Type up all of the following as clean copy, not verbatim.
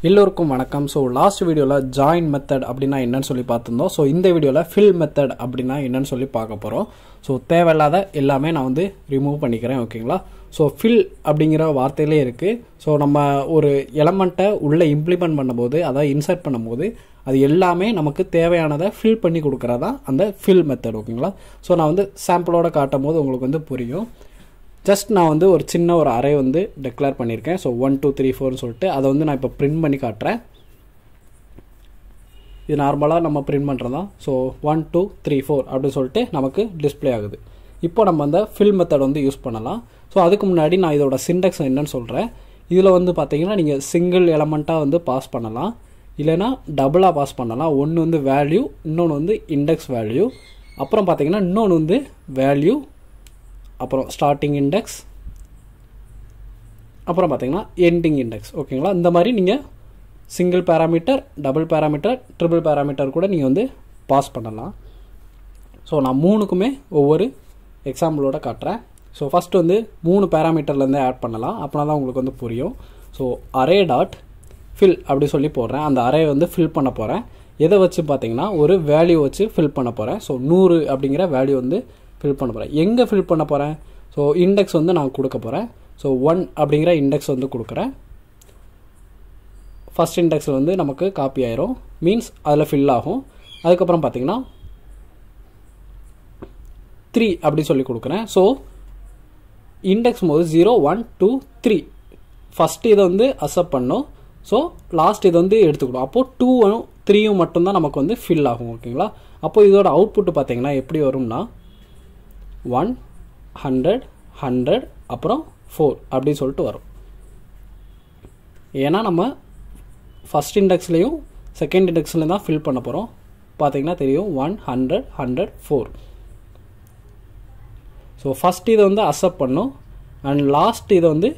எல்லோருக்கும் வணக்கம். So last வீடியோவில் ஜாயின் மெத்தட் அப்படின்னா என்னன்னு சொல்லி பார்த்துருந்தோம். ஸோ இந்த வீடியோவில் ஃபில் மெத்தட் அப்படின்னா என்னன்னு சொல்லி பார்க்க போகிறோம். ஸோ தேவையில்லாத எல்லாமே நான் வந்து ரிமூவ் பண்ணிக்கிறேன். ஓகேங்களா? ஸோ ஃபில் அப்படிங்கிற வார்த்தையிலே இருக்குது. ஸோ நம்ம ஒரு எலமெண்ட்டை உள்ளே இம்ப்ளிமெண்ட் பண்ணும்போது, அதாவது இன்சர்ட் பண்ணும்போது, அது எல்லாமே நமக்கு தேவையானதை ஃபில் பண்ணி கொடுக்குறதா அந்த ஃபில் மெத்தட். ஓகேங்களா? ஸோ நான் வந்து சாம்பிளோட காட்டும் போது உங்களுக்கு வந்து புரியும். ஜஸ்ட் நான் வந்து ஒரு சின்ன ஒரு அரே வந்து டிக்ளேர் பண்ணியிருக்கேன். ஸோ 1 2 3 4ன்னு சொல்லிட்டு அதை வந்து நான் இப்போ பிரிண்ட் பண்ணி காட்டுறேன். இது நார்மலாக நம்ம பிரிண்ட் பண்ணுறது தான். ஸோ 1 2 3 4 அப்படின்னு சொல்லிட்டு நமக்கு டிஸ்பிளே ஆகுது. இப்போ நம்ம அந்த ஃபில் மெத்தட் வந்து யூஸ் பண்ணலாம். ஸோ அதுக்கு முன்னாடி நான் இதோட சின்டெக்ஸ் என்னன்னு சொல்கிறேன். இதில் வந்து பார்த்தீங்கன்னா நீங்கள் சிங்கிள் எலமெண்ட்டாக வந்து பாஸ் பண்ணலாம், இல்லைனா டபுளாக பாஸ் பண்ணலாம். ஒன்று வந்து வேல்யூ, இன்னொன்று வந்து இண்டெக்ஸ் வேல்யூ, அப்புறம் பார்த்தீங்கன்னா இன்னொன்று வந்து வேல்யூ, அப்புறம் ஸ்டார்டிங் இண்டெக்ஸ், அப்புறம் பார்த்தீங்கன்னா எண்டிங் இண்டெக்ஸ். ஓகேங்களா? இந்த மாதிரி நீங்கள் single parameter, double parameter, triple parameter கூட நீங்கள் வந்து பாஸ் பண்ணலாம். ஸோ நான் மூணுக்குமே ஒவ்வொரு எக்ஸாம்பிளோட காட்டுறேன். ஸோ ஃபஸ்ட்டு வந்து 3 பேராமீட்டர்லேருந்தே ஆட் பண்ணலாம். அப்படின்னா தான் உங்களுக்கு வந்து புரியும். ஸோ அரே டாட் ஃபில் அப்படி சொல்லி போடுறேன். அந்த அரே வந்து ஃபில் பண்ண போகிறேன். எதை வச்சு பார்த்தீங்கன்னா ஒரு வேல்யூ வச்சு ஃபில் பண்ண போகிறேன். ஸோ 100 அப்படிங்கிற வேல்யூ வந்து ஃபில் பண்ண போகிறேன். எங்கே ஃபில் பண்ண போகிறேன்? ஸோ இண்டெக்ஸ் வந்து நான் கொடுக்க போகிறேன். ஸோ 1 அப்படிங்கிற இண்டெக்ஸ் வந்து கொடுக்குறேன். ஃபஸ்ட் இண்டெக்ஸில் வந்து நமக்கு காப்பி ஆயிரும், மீன்ஸ் அதில் ஃபில் ஆகும். அதுக்கப்புறம் பார்த்தீங்கன்னா 3 அப்படி சொல்லி கொடுக்குறேன். ஸோ இண்டெக்ஸ் போது 0 1 2 3 ஃபஸ்ட்டு இதை வந்து அக்செப்ட் பண்ணும். ஸோ லாஸ்ட் இதை வந்து எடுத்துக்கணும். அப்போது 2ம் 3யும் மட்டும்தான் நமக்கு வந்து ஃபில் ஆகும். ஓகேங்களா? அப்போது இதோட அவுட்புட் பார்த்தீங்கன்னா எப்படி வரும்னா 1 100 100 அப்புறம் 4 அப்படின்னு சொல்லிட்டு வரும். ஏன்னா நம்ம ஃபஸ்ட் இண்டெக்ஸ்லேயும் செகண்ட் இண்டெக்ஸ்லையும் தான் ஃபில் பண்ண போகிறோம். பார்த்தீங்கன்னா தெரியும் 1 100 100 4. ஸோ ஃபஸ்ட் இதை வந்து அக்செப்ட் பண்ணும் அண்ட் லாஸ்ட் இதை வந்து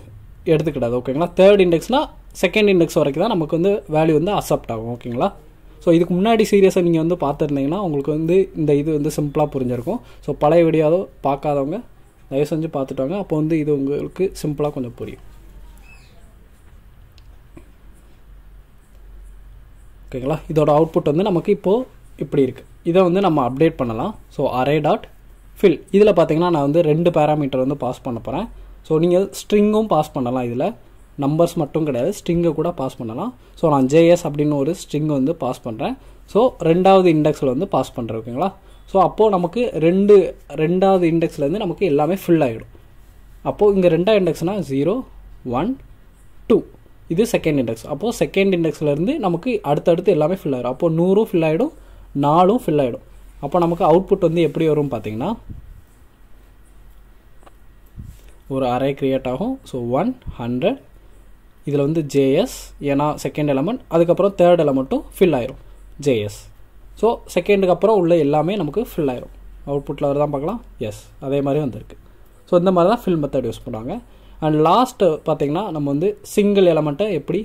எடுத்துக்கிடாது. ஓகேங்களா? தேர்ட் இண்டெக்ஸ்னால் செகண்ட் இண்டெக்ஸ் வரைக்கும் தான் நமக்கு வந்து வேல்யூ வந்து அக்செப்ட் ஆகும். ஓகேங்களா? ஸோ இதுக்கு முன்னாடி சீரியஸாக நீங்கள் வந்து பார்த்துருந்தீங்கன்னா உங்களுக்கு வந்து இந்த இது வந்து சிம்பிளாக புரிஞ்சிருக்கும். ஸோ பழைய வீடியோ பார்க்காதவங்க தயவு செஞ்சு பார்த்துட்டாங்க. அப்போ வந்து இது உங்களுக்கு சிம்பிளாக கொஞ்சம் புரியும். ஓகேங்களா? இதோட அவுட்புட் வந்து நமக்கு இப்போது இப்படி இருக்குது. இதை வந்து நம்ம அப்டேட் பண்ணலாம். ஸோ அரே டாட் ஃபில் இதில் பார்த்தீங்கன்னா நான் வந்து 2 பேராமீட்டர் வந்து பாஸ் பண்ண போகிறேன். ஸோ நீங்கள் ஸ்ட்ரிங்கும் பாஸ் பண்ணலாம். இதில் நம்பர்ஸ் மட்டும் கிடையாது, ஸ்ட்ரிங்கை கூட பாஸ் பண்ணலாம். ஸோ நான் JS அப்படின்னு ஒரு ஸ்ட்ரிங் வந்து பாஸ் பண்ணுறேன். ஸோ 2வது இண்டெக்ஸில் வந்து பாஸ் பண்ணுறேன். ஓகேங்களா? ஸோ அப்போது நமக்கு 2வது இண்டெக்ஸ்லேருந்து நமக்கு எல்லாமே ஃபில் ஆகிடும். அப்போது இங்கே 2வது இண்டெக்ஸ்னால் 0 1 2 இது செகண்ட் இண்டெக்ஸ். அப்போது செகண்ட் இண்டெக்ஸ்லேருந்து நமக்கு அடுத்தடுத்து எல்லாமே ஃபில் ஆகிடும். அப்போது 100ம் ஃபில் ஆகிடும், 4ம் ஃபில் ஆகிடும். அப்போ நமக்கு அவுட்புட் வந்து எப்படி வரும் பார்த்தீங்கன்னா ஒரு அரே க்ரியேட் ஆகும். ஸோ 1 100 இதில் வந்து JS, ஏன்னா செகண்ட் எலமெண்ட், அதுக்கப்புறம் தேர்ட் எலமெண்ட்டும் ஃபில் ஆயிரும் JS. ஸோ செகண்டுக்கு அப்புறம் உள்ள எல்லாமே நமக்கு ஃபில் ஆயிரும். அவுட்புட்டில் வரதான் பார்க்கலாம். எஸ், அதே மாதிரி வந்திருக்கு. ஸோ இந்த மாதிரி தான் ஃபில் மெத்தட் யூஸ் பண்ணுவாங்க. அண்ட் லாஸ்ட்டு பார்த்தீங்கன்னா நம்ம வந்து சிங்கிள் எலமெண்ட்டை எப்படி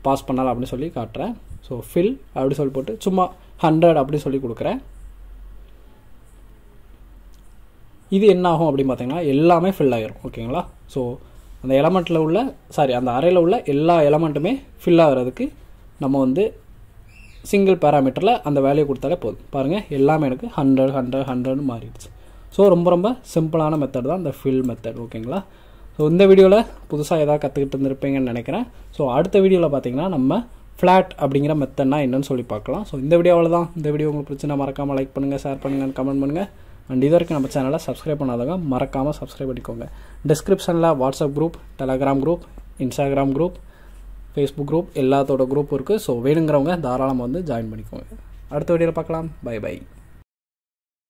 பாஸ் பண்ணலாம் அப்படின்னு சொல்லி காட்டுறேன். ஸோ ஃபில் அப்படி சொல்லி போட்டு சும்மா 100 அப்படி சொல்லி கொடுக்குறேன். இது என்ன ஆகும் அப்படின்னு பார்த்தீங்கன்னா எல்லாமே ஃபில் ஆகிரும். ஓகேங்களா? ஸோ அந்த எலமெண்ட்டில் உள்ள அந்த அரேயில் உள்ள எல்லா எலமெண்ட்டுமே ஃபில் ஆகிறதுக்கு நம்ம வந்து சிங்கிள் பேராமீட்டரில் அந்த வேல்யூ கொடுத்தாலே போதும். பாருங்கள், எல்லாமே எனக்கு 100 100 100ன்னு மாறிடுச்சு. ஸோ ரொம்ப சிம்பிளான மெத்தட் தான் இந்த ஃபில் மெத்தட். ஓகேங்களா? ஸோ இந்த வீடியோவில் புதுசாக ஏதாவது கற்றுக்கிட்டு இருந்திருப்பீங்கன்னு நினைக்கிறேன். ஸோ அடுத்த வீடியோவில் பார்த்தீங்கன்னா நம்ம ஃப்ளாட் அப்படிங்கிற மெத்தட்னா என்னன்னு சொல்லி பார்க்கலாம். ஸோ இந்த வீடியோவில் தான். இந்த வீடியோ உங்களுக்கு பிடிச்சினா மறக்காமல் லைக் பண்ணுங்கள், ஷேர் பண்ணுங்கள், கமெண்ட் பண்ணுங்கள். அண்ட் இது வரைக்கும் நம்ம சேனலை சப்ஸ்கிரைப் பண்ணாதவங்க மறக்காமல் சப்ஸ்கிரைப் பண்ணிக்கோங்க. டிஸ்கிரிப்ஷனில் WhatsApp group, Telegram group, Instagram group, Facebook group எல்லாத்தோட குரூப் இருக்குது. ஸோ வேணுங்கிறவங்க தாராளமாக வந்து ஜாயின் பண்ணிக்கோங்க. அடுத்த வீடியோவில் பார்க்கலாம். Bye by.